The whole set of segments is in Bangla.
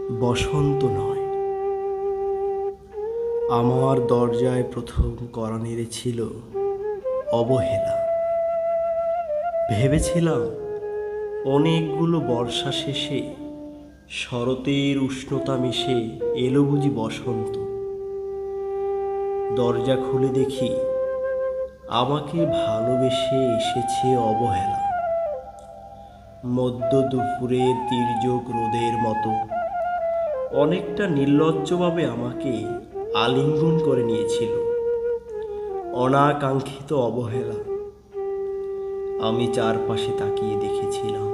বসন্ত নয়, আমার দরজায় প্রথম কড়া নেড়েছিল অবহেলা। ভেবেছিলাম অনেকগুলো বর্ষা শেষে শরতের উষ্ণতা মিশে এলো বুঝি বসন্ত। দরজা খুলে দেখি আমাকে ভালোবেসে এসেছে অবহেলা। মধ্য দুপুরের তির্যক রোদের মতো অনেকটা নির্লজ্জভাবে আমাকে আলিঙ্গন করে নিয়েছিল অনাকাঙ্ক্ষিত অবহেলা। আমি চারপাশে তাকিয়ে দেখেছিলাম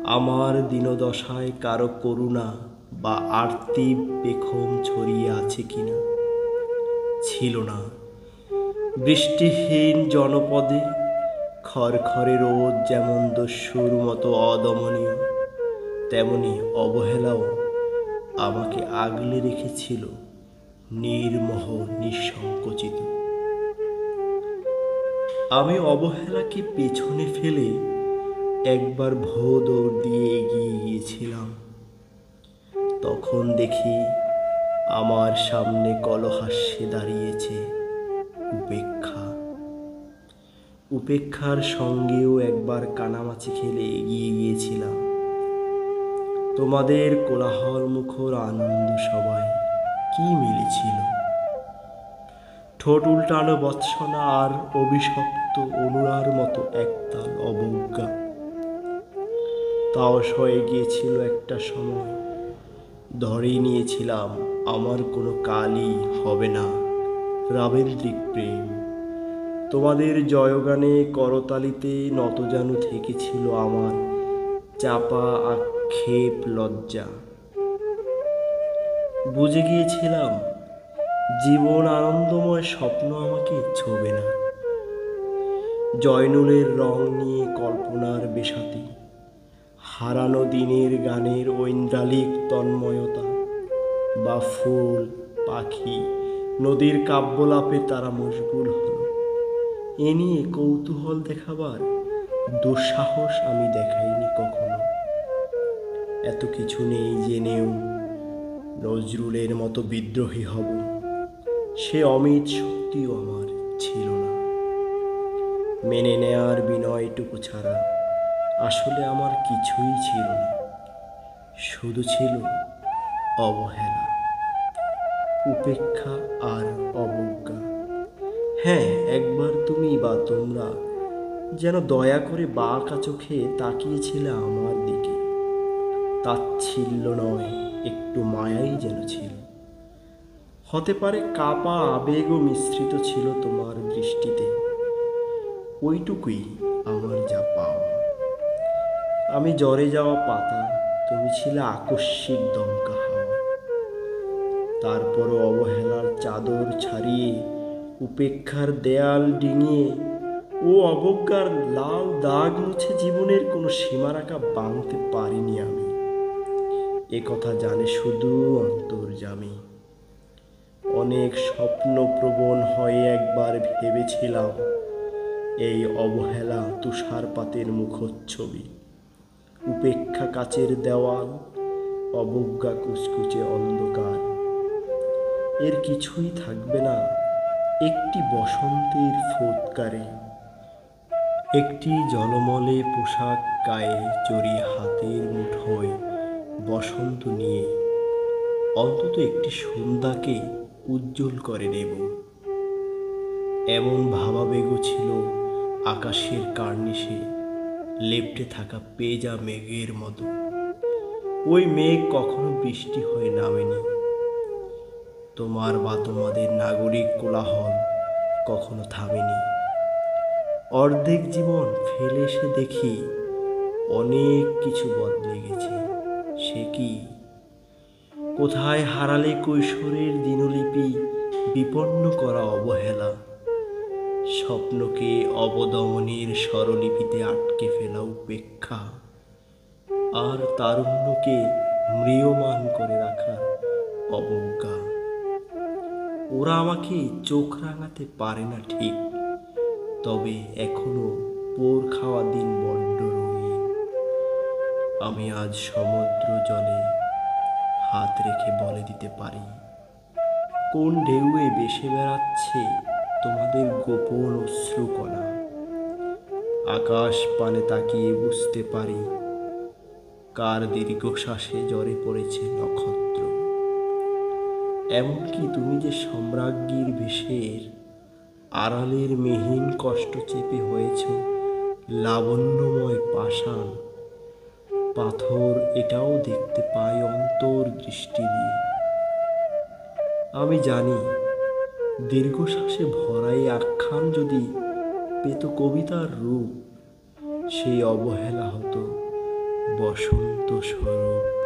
আমার দীনদশায় কারো করুণা বা আর্তি পেখম ছড়িয়ে আছে কিনা। ছিল না। বৃষ্টিহীন জনপদে খড়খড়ে রোদ যেমন দস্যুর মতো অদমনীয়, তেমনি অবহেলাও আমাকে আগলে রেখেছিল নির্মোহ নিঃসংকোচিত। আমি অবহেলাকে পেছনে ফেলে একবার ভো দৌড় দিয়ে এগিয়ে গিয়েছিলাম। তখন দেখি আমার সামনে কলহাস্যে দাঁড়িয়েছে উপেক্ষা। উপেক্ষার সঙ্গেও একবার কানামাছি খেলে এগিয়ে গিয়েছিলাম তোমাদের কোলাহল মুখর আনন্দ সবাই কি মিলেছিল। ঠোঁট উল্টানো বৎসনা আর অভিশপ্ত অনুরার মতো একতাল অবজ্ঞা। তাও সয়ে গিয়েছিল একটা সময়, ধরেই নিয়েছিলাম আমার কোনো কালই হবে না রাবেন্দ্রিক প্রেম। তোমাদের জয়গানে করতালিতে নতজানু থেকেছিল আমার চাপা আক্ষেপ লজ্জা। বুঝে গিয়েছিলাম জীবন আনন্দময় স্বপ্ন আমাকে ছোবে না। জয়নুলের রং নিয়ে কল্পনার বেশাতি, হারানো দিনের গানের ঐন্দ্রালিক তন্ময়তা, বা ফুল পাখি নদীর কাব্যলাপে তারা মশগুল হল, এ নিয়ে কৌতূহল দেখাবার দুঃসাহস আমি দেখাইনি কখনো। এত কিছু নেই জেনেও নজরুলের মতো বিদ্রোহী হব, সে অমিত শক্তিও আমার ছিল না। মেনে নেয়ার বিনয়টুকু ছাড়া আসলে আমার কিছুই ছিল না, শুধু ছিল অবহেলা, উপেক্ষা আর অবজ্ঞা। হ্যাঁ, একবার তুমি বা তোমরা যেন দয়া করে বাঁকা চোখে তাকিয়েছিলে আমার দিকে। তাচ্ছিল্য নয়, একটু মায়াই যেন ছিল। হতে পারে কাপা আবেগও মিশ্রিত ছিল তোমার দৃষ্টিতে। ওইটুকুই আমার যা পাওয়া। আমি জ্বরে যাওয়া পাতা, তুমি ছিলে আকস্মিক দমকা হাওয়া। তারপরও অবহেলার চাদর ছাড়িয়ে, উপেক্ষার দেয়াল ডিঙিয়ে ও অবজ্ঞার লাল দাগ মুছে জীবনের কোনো সীমারেখা বাঁধতে পারিনি আমি। এ কথা জানে শুধু অন্তর্যামী। অনেক স্বপ্নপ্রবণ হয়ে একবার ভেবেছিলাম এই অবহেলা তুষারপাতের মুখচ্ছবি, উপেক্ষা কাচের দেওয়াল, অবজ্ঞা কুচকুচে অন্ধকার। এর কিছুই থাকবে না একটি বসন্তের ফুৎকারে, একটি জলমলে পোশাক গায়ে জড়িয়ে হাতের মুঠোয় বসন্ত নিয়ে অন্তত একটি সন্ধ্যাকে উজ্জ্বল করে নেব। এমন ভাবাবেগও ছিল আকাশের কার্নিশে লেপ্টে থাকা পেঁজা মেঘের মতো। ওই মেঘ কখনো বৃষ্টি হয়ে নামেনি। তোমার বা তোমাদের নাগরিক কোলাহল কখনো থামেনি। অর্ধেক জীবন ফেলে এসে দেখি অনেক কিছু বদলে গেছে। সে কি? কোথায় হারালে কৈশোরের দিনলিপি বিপন্ন করা অবহেলা, স্বপ্নকে অবদমনের স্বরলিপিতে আটকে ফেলা উপেক্ষা, আর তারুণ্যকে ম্রিয়মান করে রাখা অবজ্ঞা। ওরা আমাকে চোখ রাঙাতে পারে না ঠিক, তবে এখনো পোর খাওয়া দিন বড্ড রঙিন। আমি আজ সমুদ্র জলে হাত রেখে বলে দিতে পারি কোন ঢেউয়ে ভেসে বেড়াচ্ছে তোমাদের গোপন অশ্রুকণা। আকাশ পানে তাকিয়ে বুঝতে পারি কার দীর্ঘশ্বাসে জ্বরে পড়েছে নক্ষত্র। এমনকি তুমি যে সম্রাজ্ঞীর বেশের আড়ালের মিহিন কষ্ট চেপে হয়েছ লাবণ্যময় পাষাণ পাথর, এটাও দেখতে পাই অন্তর দৃষ্টি দিয়ে। আমি জানি দীর্ঘশ্বাসে ভরাই আখ্যান যদি পেত কবিতার রূপ, সেই অবহেলা হতো বসন্ত স্বরূপ।